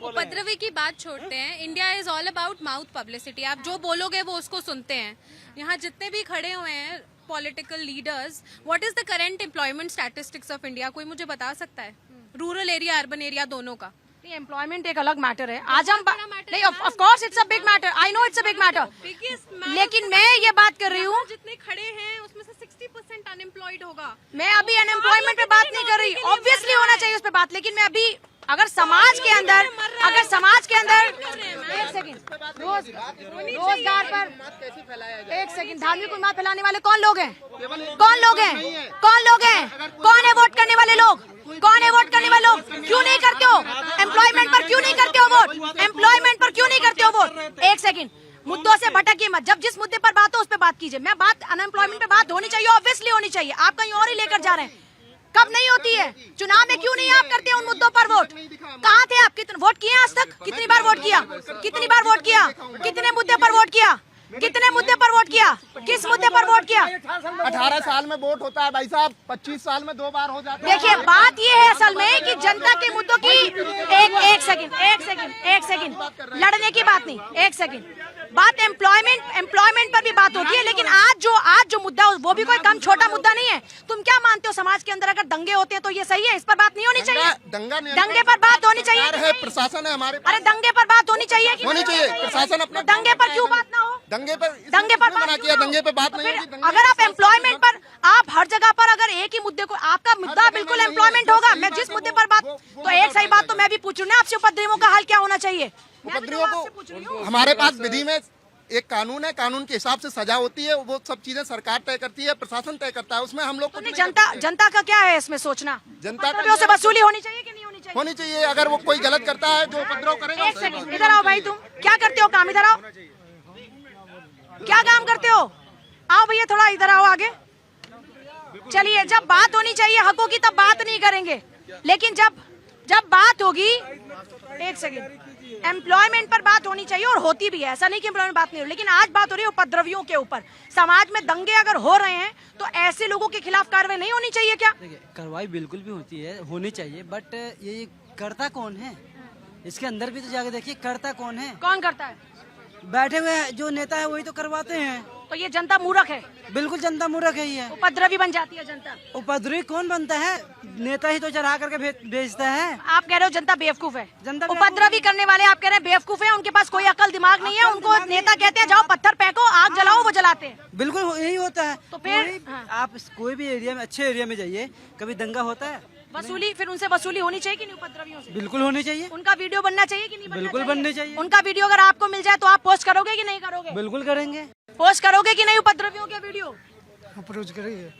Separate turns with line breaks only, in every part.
उपद्रवी की बात छोड़ते हैं, India is all about mouth publicity. आप जो बोलोगे वो उसको सुनते हैं। यहाँ जितने भी खड़े हुए हैं political leaders, what is the current employment statistics of India, कोई मुझे बता सकता है? रूरल एरिया, अर्बन एरिया दोनों का।
एम्प्लॉयमेंट एक अलग मैटर है। आज हम नहीं, of course it's a big matter, I know it's a big matter, लेकिन मैं ये बात कर रही हूँ
जितने खड़े हैं उसमें से 60% अनएम्प्लॉयड होगा।
मैं अभी अनएम्प्लॉयमेंट पे बात नहीं कर रही, ऑब्वियसली होना चाहिए उस पर बात, लेकिन मैं अभी अगर समाज के अंदर एक सेकंड रोजगार पर एक सेकंड धार्मिक उन्माद फैलाने वाले कौन लोग हैं? कौन है वोट करने वाले लोग? कौन है वोट करने वाले लोग? क्यों नहीं करते हो एम्प्लॉयमेंट पर? क्यों नहीं करते हो वोट एम्प्लॉयमेंट पर? क्यों नहीं करते हो वोट? एक सेकंड, मुद्दों से भटकिए मत। जब जिस मुद्दे पर बात हो उस पर बात कीजिए। मैं बात अनएम्प्लॉयमेंट पे बात होनी चाहिए, ऑब्वियसली होनी चाहिए। आप कहीं और ही लेकर जा रहे हैं। कब नहीं होती है? चुनाव में क्यों नहीं आप करते उन मुद्दों पर वोट? कहाँ थे आप? कितने वोट किए आज तक? कितनी बार वोट किया? कितने मुद्दे पर वोट किया? किस मुद्दे पर वोट किया?
18 साल में वोट होता है भाई साहब, 25 साल में 2 बार हो जाता है।
देखिए बात ये है असल में कि जनता के मुद्दों की एक सेकंड लड़ने की बात नहीं, एक सेकंड बात एम्प्लॉयमेंट पर भी बात होती है, लेकिन आज जो मुद्दा वो भी कोई कम छोटा मुद्दा नहीं है। तुम क्या मानते हो समाज के अंदर अगर दंगे होते हैं तो ये सही है? इस पर बात नहीं होनी चाहिए। दंगे पर बात होनी चाहिए।
प्रशासन है हमारे,
अरे दंगे पर बात होनी चाहिए कि
होनी चाहिए। प्रशासन अपना
दंगे पर क्यों बात ना हो?
दंगे पर
बात
किया, दंगे पे बात नहीं होगी।
अगर आप एम्प्लॉयमेंट पर आप हर जगह पर अगर एक ही मुद्दे को, आपका मुद्दा बिल्कुल एम्प्लॉयमेंट होगा, मैं जिस मुद्दे पर बात, तो एक सही बात तो मैं भी पूछ रही हूँ आपसे, उपद्रवियों का हल क्या होना चाहिए?
उपद्रवियों को हमारे पास विधि में एक कानून है, कानून के हिसाब से सजा होती है। वो सब चीजें सरकार तय करती है, प्रशासन तय करता है, उसमें हम लोग
जनता का क्या है इसमें सोचना?
जनता
से वसूली होनी चाहिए कि नहीं
होनी चाहिए? अगर वो कोई गलत करता है जो उपद्रव करेगा।
एक सेकंड इधर आओ भाई, तुम क्या करते हो काम? इधर आओ, क्या काम करते हो? आओ भैया थोड़ा इधर आओ आगे। चलिए, जब बात होनी चाहिए हकों की तब बात नहीं करेंगे, लेकिन जब बात होगी, एक सेकंड, एम्प्लॉयमेंट पर बात होनी चाहिए और होती भी है, ऐसा नहीं कि एम्प्लॉयमेंट बात नहीं हो, लेकिन आज बात हो रही है उपद्रवियों के ऊपर। समाज में दंगे अगर हो रहे हैं तो ऐसे लोगों के खिलाफ कार्रवाई नहीं होनी चाहिए क्या?
देखिए, कार्रवाई बिल्कुल भी होनी चाहिए, बट ये करता कौन है? इसके अंदर भी तो जाके देखिए, करता कौन है?
कौन करता है?
बैठे हुए जो नेता है वही तो करवाते हैं।
तो ये जनता मूर्ख है?
बिल्कुल जनता मूर्ख है। ये
उपद्रवी बन जाती है जनता।
उपद्रवी कौन बनता है? नेता ही तो चढ़ा करके भेजता है।
आप कह रहे हो जनता बेवकूफ है?
जनता
उपद्रवी करने वाले आप कह रहे हैं बेवकूफ है, उनके पास कोई अकल दिमाग नहीं है, उनको नेता कहते हैं जाओ पत्थर फेंको, आग जलाओ, वो जलाते हैं।
बिल्कुल यही होता है।
तो फिर
आप कोई भी एरिया में, अच्छे एरिया में जाइए, कभी दंगा होता है?
वसूली, फिर उनसे वसूली होनी चाहिए कि नहीं उपद्रवियों से?
बिल्कुल होनी चाहिए।
उनका वीडियो बनना चाहिए कि नहीं?
बिल्कुल बनने चाहिए।
उनका वीडियो अगर आपको मिल जाए तो आप पोस्ट करोगे कि नहीं करोगे?
बिल्कुल करेंगे।
पोस्ट करोगे कि नहीं उपद्रवियों के वीडियो?
अप्रोच करेंगे।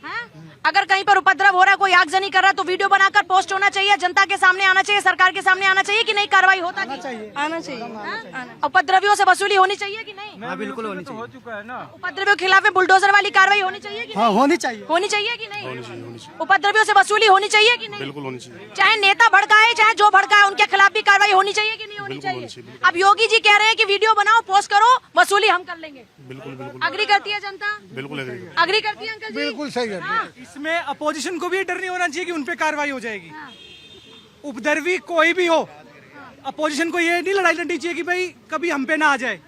अगर कहीं पर उपद्रव हो रहा है, कोई आगजनी कर रहा है, तो वीडियो बनाकर पोस्ट होना चाहिए, जनता के सामने आना चाहिए, सरकार के सामने आना चाहिए कि नहीं? कार्रवाई होता आना चाहिए। उपद्रवियों से वसूली होनी चाहिए कि नहीं?
हाँ, बिल्कुल होनी चाहिए।
हो चुका है ना।
उपद्रवियों के खिलाफ में बुलडोजर वाली कार्रवाई होनी चाहिए कि नहीं?
होनी चाहिए।
होनी चाहिए कि नहीं? उपद्रवियों से वसूली होनी चाहिए कि नहीं?
बिल्कुल होनी चाहिए।
चाहे नेता भड़काए, चाहे जो भड़काए, उनके खिलाफ भी कार्रवाई होनी चाहिए कि नहीं होनी चाहिए? अब योगी जी कह रहे हैं कि वीडियो बनाओ, पोस्ट करो, वसूली हम कर लेंगे।
बिल्कुल
अग्री करती है जनता?
बिल्कुल
अग्री करती है अंकल जी?
बिल्कुल सही है।
इसमें अपोजिशन को भी डर नहीं होना चाहिए कि उन पे कार्रवाई हो जाएगी। उपद्रवी कोई भी हो, अपोजिशन को ये नहीं लड़ाई लड़नी चाहिए कि भाई कभी हम पे ना आ जाए।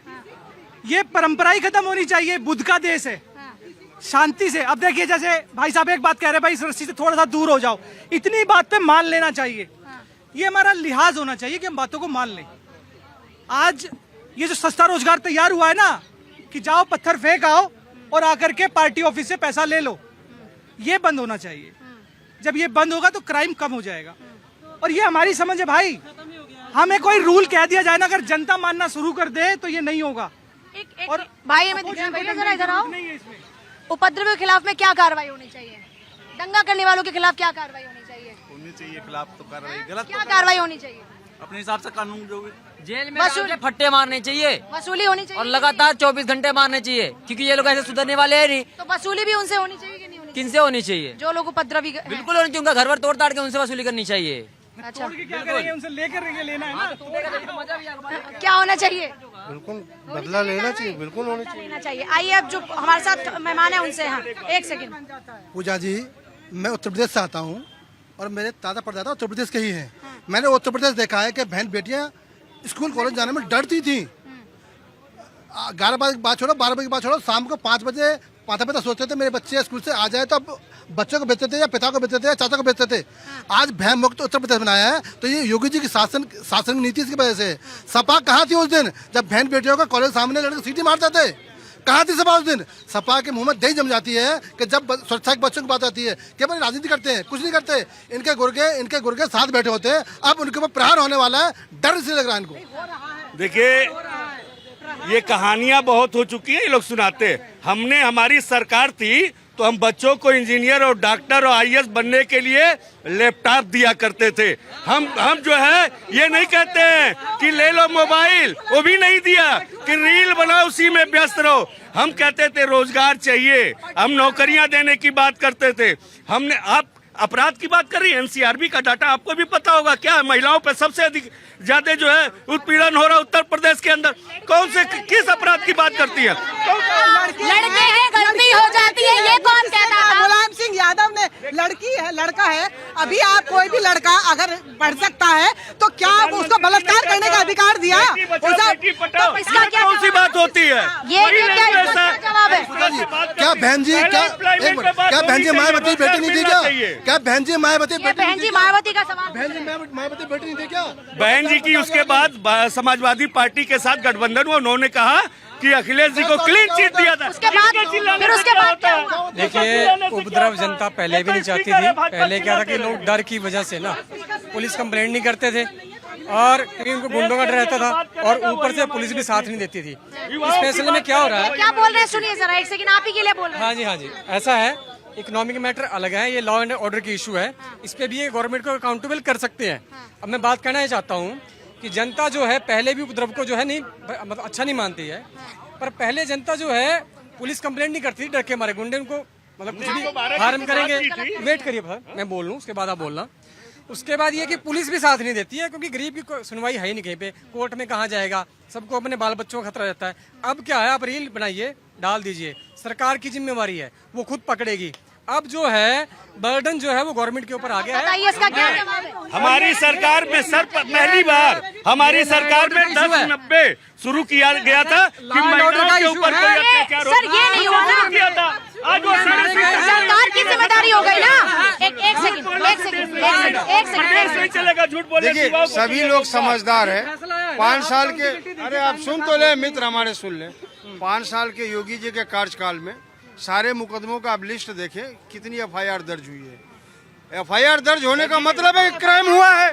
ये परंपरा ही खत्म होनी चाहिए। बुद्ध का देश है, शांति से। अब देखिए, जैसे भाई साहब एक बात कह रहे हैं, भाई इस रस्सी से थोड़ा सा दूर हो जाओ, इतनी बात पे मान लेना चाहिए। ये हमारा लिहाज होना चाहिए कि हम बातों को मान लें। आज ये जो सस्ता रोजगार तैयार हुआ है ना, कि जाओ पत्थर फेंक आओ और आकर के पार्टी ऑफिस से पैसा ले लो, ये बंद होना चाहिए। जब ये बंद होगा तो क्राइम कम हो जाएगा। और ये हमारी समझ है भाई, हमें कोई रूल कह दिया जाए ना, अगर जनता मानना शुरू कर दे तो ये नहीं होगा।
और भाई मैं भैया जरा इधर आओ, उपद्रवियों के खिलाफ में क्या कार्रवाई होनी चाहिए? दंगा करने वालों के खिलाफ क्या कार्रवाई होनी चाहिए?
खिलाफ तो कार्रवाई गलत,
क्या कार्रवाई होनी चाहिए?
अपने हिसाब से कानून जो भी
जेल में डाल के फट्टे मारने चाहिए
वसूली होनी चाहिए
और लगातार 24 घंटे मारने चाहिए, क्योंकि ये लोग ऐसे सुधरने वाले हैं नहीं।
तो वसूली भी उनसे होनी चाहिए कि नहीं होनी?
किनसे होनी चाहिए?
जो लोग उपद्रवी
बिल्कुल होनी चाहिए। उनका घर वर तोड़ ताड़ के उनसे वसूली करनी चाहिए।
अच्छा,
क्या करेंगे? उनसे लेकर लेना है ना।
क्या होना चाहिए?
बिल्कुल बदला लेना चाहिए। बिल्कुल होना चाहिए।
लेना चाहिए। आइए अब जो हमारे साथ मेहमान है उनसे, हाँ एक सेकंड।
पूजा जी, मैं उत्तर प्रदेश से आता हूँ और मेरे दादा परदादा उत्तर प्रदेश के ही हैं। मैंने उत्तर प्रदेश देखा है कि बहन बेटियाँ स्कूल कॉलेज जाने में डरती थी। 11 बजे की बात छोड़ो, 12 बजे की बात छोड़ो, शाम को 5 बजे माता पिता सोचते थे मेरे बच्चे स्कूल से आ जाए तो अब बच्चों को बेचते थे या पिता को बेचते थे या चाचा को बेचते थे। आज भय मुक्त उत्तर प्रदेश बनाया है तो ये योगी जी की शासन नीति की वजह से। सपा कहाँ थी उस दिन जब बहन बेटियों का कॉलेज सामने लड़के सीटी मारते थे? कहाँ थी सपा उस दिन? सपा के मुंह में दही जम जाती है कि जब सुरक्षा के बच्चों की बात आती है। केवल राजनीति करते हैं, कुछ नहीं करते। इनके गुर्गे साथ बैठे होते हैं। अब उनके ऊपर प्रहार होने वाला है, डर से लग रहा है इनको।
देखिए, ये कहानियां बहुत हो चुकी है, ये लोग सुनाते हैं। हमने, हमारी सरकार थी तो हम बच्चों को इंजीनियर और डॉक्टर और आईएएस बनने के लिए लैपटॉप दिया करते थे। हम जो है ये नहीं कहते हैं कि ले लो मोबाइल, वो भी नहीं दिया कि रील बनाओ उसी में व्यस्त रहो। हम कहते थे रोजगार चाहिए, हम नौकरियां देने की बात करते थे। हमने, आप अपराध की बात कर रही है, एनसीआरबी का डाटा आपको भी पता होगा क्या महिलाओं पर सबसे अधिक ज्यादा जो है उत्पीड़न हो रहा है उत्तर प्रदेश के अंदर। कौन से किस अपराध की बात करती है?
लड़के हैं, गलती हो जाती है, ये कौन कहता है?
मुलायम सिंह यादव ने लड़की है, लड़का है, अभी आप कोई भी लड़का अगर पढ़ सकता है तो क्या उसको बलात्कार करने का अधिकार दिया?
तो इसका क्या
कौन सी बात होती है?
ये क्या जवाब है?
क्या बहन जी, क्या बहन जी मायावती बेटी नहीं थी क्या? क्या बहन जी मायावती
ये बहन जी मायावती का सवाल।
बहन जी मायावती बेटी नहीं थी क्या?
बहन जी की उसके बाद समाजवादी पार्टी के साथ गठबंधन हुआ, उन्होंने कहा कि अखिलेश जी को क्लीन चिट दिया था।
उसके बाद क्या हुआ?
देखिए, उपद्रव जनता पहले भी नहीं चाहती थी। पहले क्या था कि लोग डर की वजह से ना पुलिस कंप्लेंट नहीं करते थे और उनको गुंडों का डर रहता था और ऊपर से पुलिस भी साथ नहीं देती थी। इस फैसले में क्या हो रहा है?
क्या बोल रहे हैं सुनिए जरा, एक सेकंड, आप ही के लिए बोल रहे हैं।
हाँ जी, ऐसा है। इकोनॉमिक मैटर अलग है, ये लॉ एंड ऑर्डर की इशू है। इस पे भी ये गवर्नमेंट को अकाउंटेबल कर सकते हैं। अब मैं बात करना चाहता हूँ कि जनता जो है पहले भी उपद्रव को जो है नहीं, मतलब अच्छा नहीं मानती है, पर पहले जनता जो है पुलिस कंप्लेंट नहीं करती, डर के मारे गुंडे उनको मतलब कुछ भी हार्म करेंगे। वेट करिए सर, मैं बोल लूँ उसके बाद आप बोलना। उसके बाद ये कि पुलिस भी साथ नहीं देती है क्योंकि गरीब की सुनवाई है ही नहीं कहीं पे। कोर्ट में कहाँ जाएगा? सबको अपने बाल बच्चों का खतरा रहता है। अब क्या है, आप रील बनाइए, डाल दीजिए, सरकार की जिम्मेवारी है, वो खुद पकड़ेगी। अब जो है बर्डन जो है वो गवर्नमेंट के ऊपर आ गया है।
इसका क्या जवाब है?
हमारी सरकार में सर पहली बार हमारी सरकार में 10-90 शुरू किया गया था कि महिलाओं के ऊपर कोई अत्याचार
सर, ये नहीं हुआ ना।
किया था। आज वो
सरकार की जिम्मेदारी हो गई ना। एक सेकंड
नहीं चलेगा, झूठ बोले।
देखिए, सभी लोग समझदार है। 5 साल के, अरे आप सुन तो ले मित्र, हमारे सुन ले। 5 साल के योगी जी के कार्यकाल में सारे मुकदमों का आप लिस्ट देखें, कितनी एफआईआर दर्ज हुई है। एफआईआर दर्ज होने का मतलब है कि क्राइम हुआ है,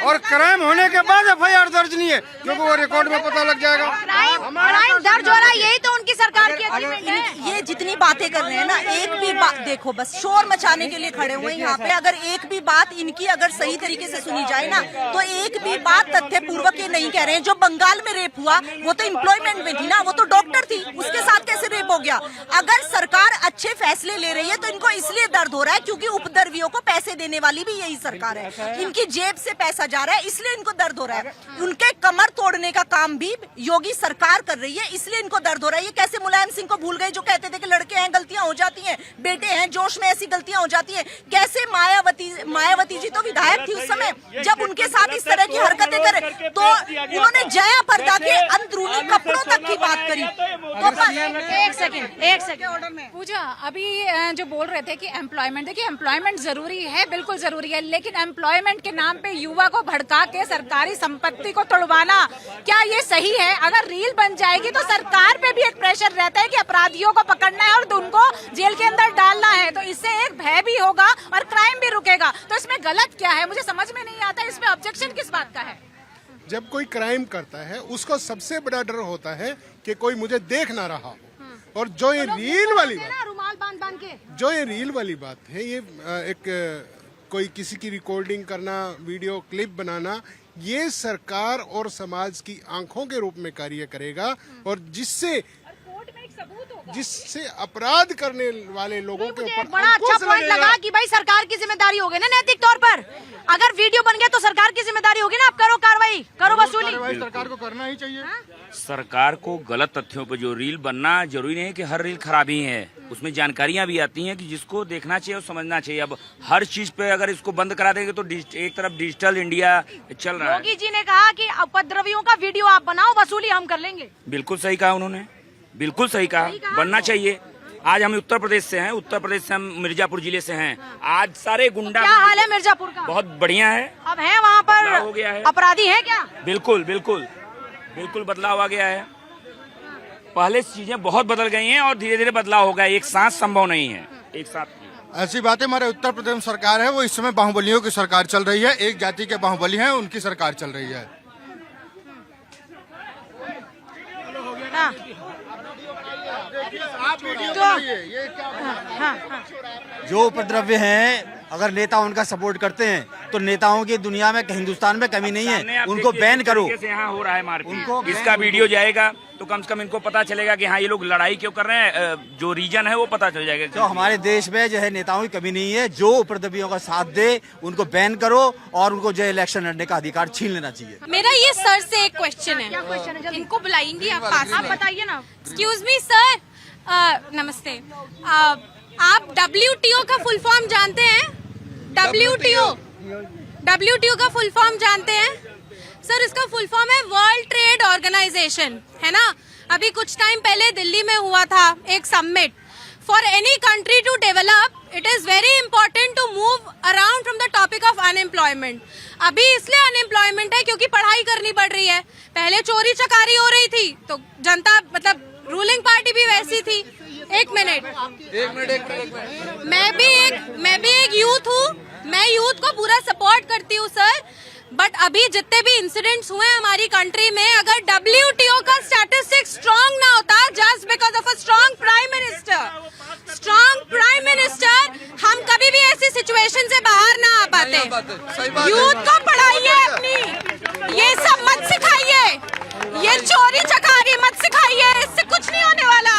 और क्राइम होने के बाद एफआईआर दर्ज नहीं है क्योंकि वो रिकॉर्ड में पता लग जाएगा।
क्राइम दर्ज हो रहा है, यही तो उनकी सरकार की अचीवमेंट है।
ये जितनी बातें कर रहे हैं ना, एक भी बात देखो, बस शोर मचाने के लिए खड़े हुए हैं यहाँ पे। अगर एक भी बात इनकी अगर सही तरीके से सुनी जाए ना, तो एक भी बात तथ्य पूर्वक ये नहीं कह रहे हैं। जो बंगाल में रेप हुआ वो तो एम्प्लॉयमेंट में थी ना, वो तो डॉक्टर थी, उसके साथ कैसे रेप हो गया? अगर सरकार अच्छे फैसले ले रही है तो इनको इसलिए दर्द हो रहा है क्योंकि उपद्रवियों को पैसे देने वाली भी यही सरकार है। इनकी जेब से पैसा जा रहा है, इसलिए इनको दर्द हो रहा है। उनके कमर तोड़ने का काम भी योगी सरकार कर रही है, इसलिए इनको दर्द हो रहा है। ये कैसे मुलायम सिंह को भूल गए जो कहते थे कि लड़के हैं, गलतियां हो जाती हैं, बेटे हैं, जोश में ऐसी गलतियां हो जाती हैं। कैसे मायावती जी तो विधायक थी उस समय, जब उनके साथ इस तरह की हरकतें करे तो उन्होंने जया प्रदा के अंदरूनी कपड़ों तक की बात करी। तो एक सेकंड
पूजा, अभी जो बोल रहे थे कि एम्प्लॉयमेंट, देखिए एम्प्लॉयमेंट जरूरी है, बिल्कुल जरूरी है, लेकिन एम्प्लॉयमेंट के नाम पे युवा को भड़का के सरकारी संपत्ति को तोड़वाना, क्या ये सही है? अगर रील बन जाएगी तो सरकार पे भी एक प्रेशर रहता है कि अपराधियों को पकड़ना है और उनको जेल के अंदर डालना है, तो इससे एक भय भी होगा और क्राइम भी रुकेगा। तो इसमें गलत क्या है? मुझे समझ में नहीं आता, इसमें ऑब्जेक्शन किस बात का है?
जब कोई क्राइम करता है उसको सबसे बड़ा डर होता है कि कोई मुझे देख ना रहा हो। और जो ये रील वाली बात,
रुमाल बांध के
जो ये रील वाली बात है, ये एक कोई किसी की रिकॉर्डिंग करना, वीडियो क्लिप बनाना, ये सरकार और समाज की आंखों के रूप में कार्य करेगा और जिससे अपराध करने वाले लोगों के ऊपर
बड़ा अच्छा पॉइंट लगा कि भाई सरकार की जिम्मेदारी होगी ना नैतिक तौर पर। अगर वीडियो बन गया तो सरकार की जिम्मेदारी होगी ना, आप करो कार्रवाई, करो वसूली।
भाई सरकार को करना ही चाहिए।
सरकार को गलत तथ्यों पर जो रील बनना जरूरी नहीं है कि हर रील खराब ही है, उसमें जानकारियां भी आती हैं कि जिसको देखना चाहिए और समझना चाहिए। अब हर चीज पे अगर इसको बंद करा देंगे तो एक तरफ डिजिटल इंडिया चल रहा है।
योगी जी ने कहा कि उपद्रवियों का वीडियो आप बनाओ, वसूली हम कर लेंगे।
बिल्कुल सही कहा उन्होंने, बिल्कुल सही कहा, बनना चाहिए। आज हम उत्तर प्रदेश से हैं, उत्तर प्रदेश से हम मिर्जापुर जिले से हैं। आज सारे गुंडा,
क्या हाल है मिर्जापुर का?
बहुत बढ़िया है।
अब है वहाँ
बदलाव हो गया है।
पर अपराधी है क्या?
बिल्कुल बिल्कुल बिल्कुल बदलाव आ गया है। पहले चीजें बहुत बदल गई हैं और धीरे धीरे बदलाव होगा। एक साथ संभव नहीं है, एक साथ।
ऐसी बात है, हमारे उत्तर प्रदेश में सरकार है वो इस समय बाहुबलियों की सरकार चल रही है। एक जाति के बाहुबली हैं, उनकी सरकार चल रही है।
हाँ।
जो उपद्रव्य हैं, अगर नेता उनका सपोर्ट करते हैं तो नेताओं की दुनिया में हिंदुस्तान में कमी नहीं है, उनको बैन करो।
यहाँ हो रहा है मारपीट, इसका वीडियो जाएगा तो कम से कम इनको पता चलेगा कि हाँ ये लोग लड़ाई क्यों कर रहे हैं, जो रीजन है वो पता चल जाएगा।
तो हमारे देश में जो है नेताओं की कमी नहीं है, जो उपद्रवियों का साथ दे उनको बैन करो और उनको जो इलेक्शन लड़ने का अधिकार छीन लेना चाहिए।
मेरा ये सर से एक क्वेश्चन है, इनको बुलाएंगी आप पास? आप बताइए ना। एक्सक्यूज मी सर, नमस्ते। आप WTO का फुल फॉर्म जानते हैं? WTO का फुल फॉर्म जानते हैं सर? इसका फुल फॉर्म है वर्ल्ड ट्रेड ऑर्गेनाइजेशन, है ना? अभी कुछ टाइम पहले दिल्ली में हुआ था एक summit. For any country to develop it is very important to move around from the topic of unemployment. अभी इसलिए अनएम्प्लॉयमेंट है क्योंकि पढ़ाई करनी पड़ रही है। पहले चोरी चकारी हो रही थी तो जनता, मतलब रूलिंग पार्टी भी वैसी थी। एक मिनट, मैं भी एक यूथ हूँ, मैं यूथ को पूरा सपोर्ट करती हूँ सर। बट अभी जितने भी इंसिडेंट्स हुए हमारी कंट्री में, अगर WTO का स्टैटिस्टिक्स स्ट्रांग ना होता, just because of a strong prime minister, हम कभी भी ऐसी सिचुएशन से बाहर ना आ पाते। यूथ को पढ़ाइए अपनी, ये सब मत सिखाइए, ये चोरी चकारी मत सिखाइए, इससे कुछ नहीं होने वाला।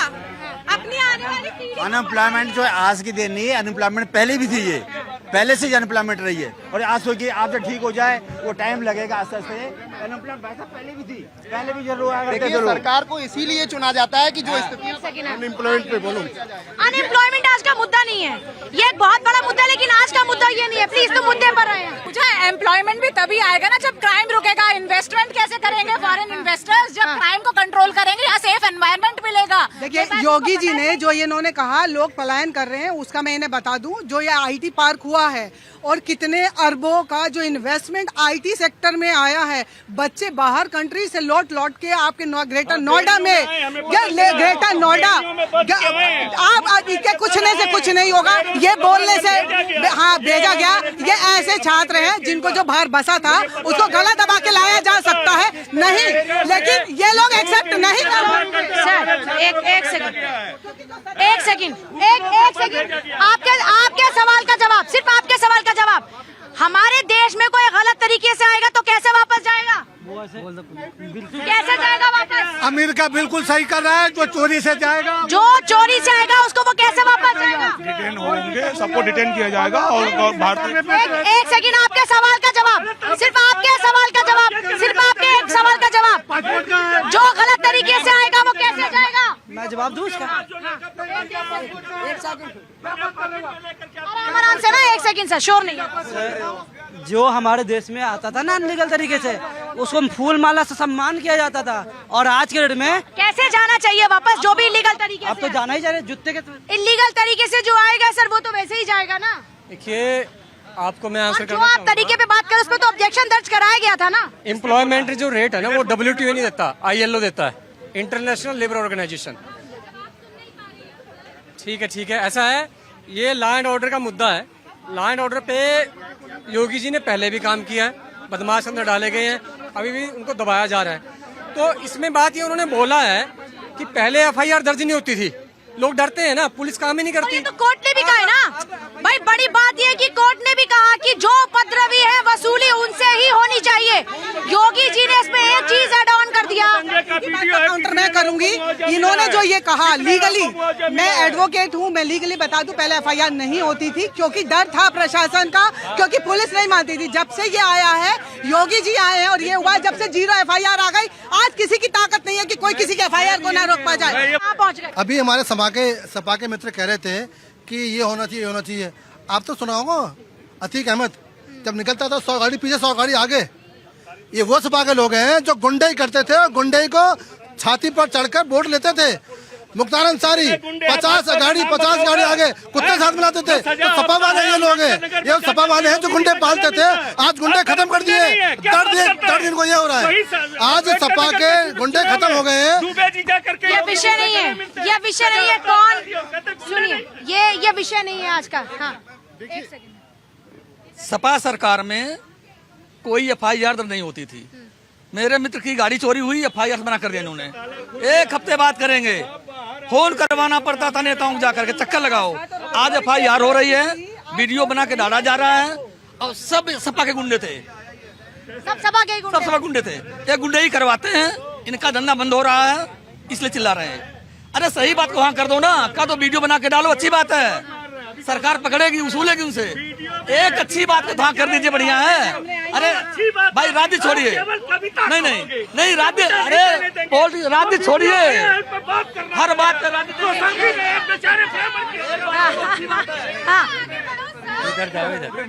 अपनी आने वाली पीढ़ी।
अनएम्प्लॉयमेंट जो है आज की देन नहीं है, अनएम्प्लॉयमेंट पहले भी थी, ये पहले से अनएम्प्लॉयमेंट रही है और आज सोचिए आपसे ठीक हो जाए वो टाइम लगेगा। आस्ते आस्ते अनएम्प्लॉयमेंट वैसा पहले भी थी, पहले भी जरूर।
देखिए सरकार को इसीलिए चुना जाता है कि जो स्थिति
अनएम्प्लॉयमेंट पे बोलो।
अनएम्प्लॉयमेंट आज का मुद्दा नहीं है, ये एक बहुत बड़ा मुद्दा है, लेकिन आज का मुद्दा ये नहीं है। प्लीज तो मुद्दे पर आए।
मुझे एम्प्लॉयमेंट भी तभी आएगा ना जब क्राइम रुकेगा। इन्वेस्टमेंट कैसे करेंगे फॉरेन इन्वेस्टर्स? जब क्राइम को कंट्रोल करेंगे, यहाँ सेफ एनवायरनमेंट मिलेगा।
देखिए योगी जी ने जो ये इन्होंने कहा लोग पलायन कर रहे हैं, उसका मैं इन्हें बता दूं, जो ये IT पार्क हुआ है और कितने अरबों का जो इन्वेस्टमेंट IT सेक्टर में आया है। बच्चे बाहर कंट्री से लौट के आपके ग्रेटर नोएडा में, ग्रेटर नोएडा, आप इसके कुछने से कुछ नहीं होगा, ये बोलने से हाँ भेजा गया। ये ऐसे छात्र हैं जिनको जो बाहर बसा था उसको गला दबा के लाया जा सकता है, नहीं, लेकिन ये लोग एक्सेप्ट नहीं कर रहे।
सर एक सेकंड, आपके सवाल का जवाब, सिर्फ आपके सवाल का जवाब। हमारे देश में कोई गलत तरीके से आएगा तो कैसे वापस जाएगा? कैसे जाएगा वापस?
अमेरिका बिल्कुल सही कर रहा है, जो चोरी से जाएगा,
जो चोरी से आएगा उसको वो कैसे वापस जाएगा?
डिटेन होंगे, सबको डिटेन किया जाएगा और भारतीय।
एक सेकंड, आपके सवाल का जवाब, सिर्फ आपके सवाल का जवाब, सिर्फ आपके एक सवाल का जवाब। जो गलत तरीके से आएगा वो कैसे जाएगा?
मैं जवाब दूं इसका?
आराम से ना, एक सेकंड सर, शोर नहीं है।
जो हमारे देश में आता था ना अनलीगल तरीके से, उसको फूल माला से सम्मान किया जाता था, और आज के डेट में
कैसे जाना चाहिए वापस? जो भी इलीगल तरीके
अब तो जाना ही चाहिए जुत्ते के।
इलीगल तरीके से जो आएगा सर वो तो वैसे ही जाएगा ना।
देखिए आपको मैं आंसर
जो आप तरीके पे बात करें उस पर तो ऑब्जेक्शन दर्ज कराया गया था ना।
एम्प्लॉयमेंट जो रेट है ना वो WTO नहीं देता, ILO देता है, इंटरनेशनल लेबर ऑर्गेनाइजेशन। ठीक है, ऐसा है। ये लॉ एंड ऑर्डर का मुद्दा है। लॉ एंड ऑर्डर पे योगी जी ने पहले भी काम किया है, बदमाश अंदर डाले गए हैं, अभी भी उनको दबाया जा रहा है। तो इसमें बात ये उन्होंने बोला है कि पहले FIR दर्ज नहीं होती थी, लोग डरते हैं ना, पुलिस काम ही नहीं करती।
तो कोर्ट ने भी कहा है ना भाई, बड़ी बात ये कि कोर्ट ने भी कहा कि जो उपद्रवी है वसूली उनसे ही होनी चाहिए। योगी जी ने इसमें एक चीज ऐड ऑन कर दिया
काउंटर मैं करूंगी। इन्होंने जो ये कहा लीगली, मैं एडवोकेट हूँ, मैं लीगली बता दूं, पहले एफआईआर नहीं होती थी क्योंकि डर था प्रशासन का, क्योंकि पुलिस नहीं मानती थी। जब से ये आया है, योगी जी आए हैं और ये हुआ, जब से 0 एफआईआर आ गई, आज किसी की ताकत नहीं है कि कोई किसी के एफआईआर को ना रोक पा जाए।
पहुंच गए।
अभी हमारे सपा के मित्र कह रहे थे कि ये होना चाहिए, होना चाहिए। आप तो सुना होगा अतीक अहमद जब निकलता था 100 गाड़ी पीछे 100 गाड़ी आगे। ये वो सपा के लोग हैं जो गुंडई करते थे और गुंडई को छाती पर चढ़कर वोट लेते थे। मुख्तार अंसारी 50 गाड़ी आगे कुत्ते साथ मिलाते थे। तो सपा वाले ये लोग हैं, ये सपा वाले हैं जो गुंडे पालते थे, आज गुंडे खत्म कर दिए। दर्द इनको ये हो रहा है, आज सपा के गुंडे खत्म हो गए हैं।
ये विषय नहीं है, ये विषय नहीं है। कौन सुनिए, ये विषय नहीं है आज का। हाँ, एक सेकंड।
सपा सरकार में कोई एफआईआर दर्ज नहीं होती थी। मेरे मित्र की गाड़ी चोरी हुई, एफआईआर बना कर दिया इन्होंने। 1 हफ्ते बाद करेंगे, फोन करवाना पड़ता था नेताओं को जाकर के, चक्कर लगाओ। आज एफआईआर हो रही है, वीडियो बना के डाला जा रहा है और सब सपा के गुंडे थे,
सब सपा
गुंडे थे। ये गुंडे ही करवाते हैं, इनका धंधा बंद हो रहा है, इसलिए चिल्ला रहे हैं। अरे सही बात को वहाँ कर दो ना, का तो वीडियो बना के डालो, अच्छी बात है, सरकार पकड़ेगी, वसूलेगी उनसे। एक अच्छी बात को वहाँ कर दीजिए, बढ़िया है। अरे भाई राज्य छोड़िए, नहीं राज्य, अरे राज्य छोड़िए, हर बात पे राज्य।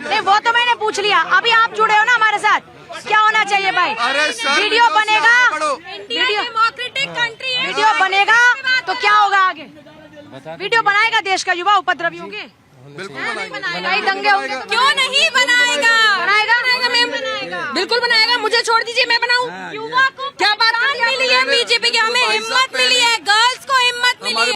नहीं, वो तो मैंने पूछ लिया। अभी आप जुड़े हो ना हमारे साथ, क्या होना चाहिए भाई? वीडियो बनेगा,
डेमोक्रेटिक कंट्री है,
वीडियो बनेगा तो क्या होगा आगे? वीडियो बनाएगा देश का युवा उपद्रवी होंगे, बिल्कुल बनाएगा, दंगे होंगे।
क्यों नहीं बनाएगा?
बनाएगा,
बिल्कुल बनाएगा। मुझे छोड़ दीजिए, मैं बनाऊं।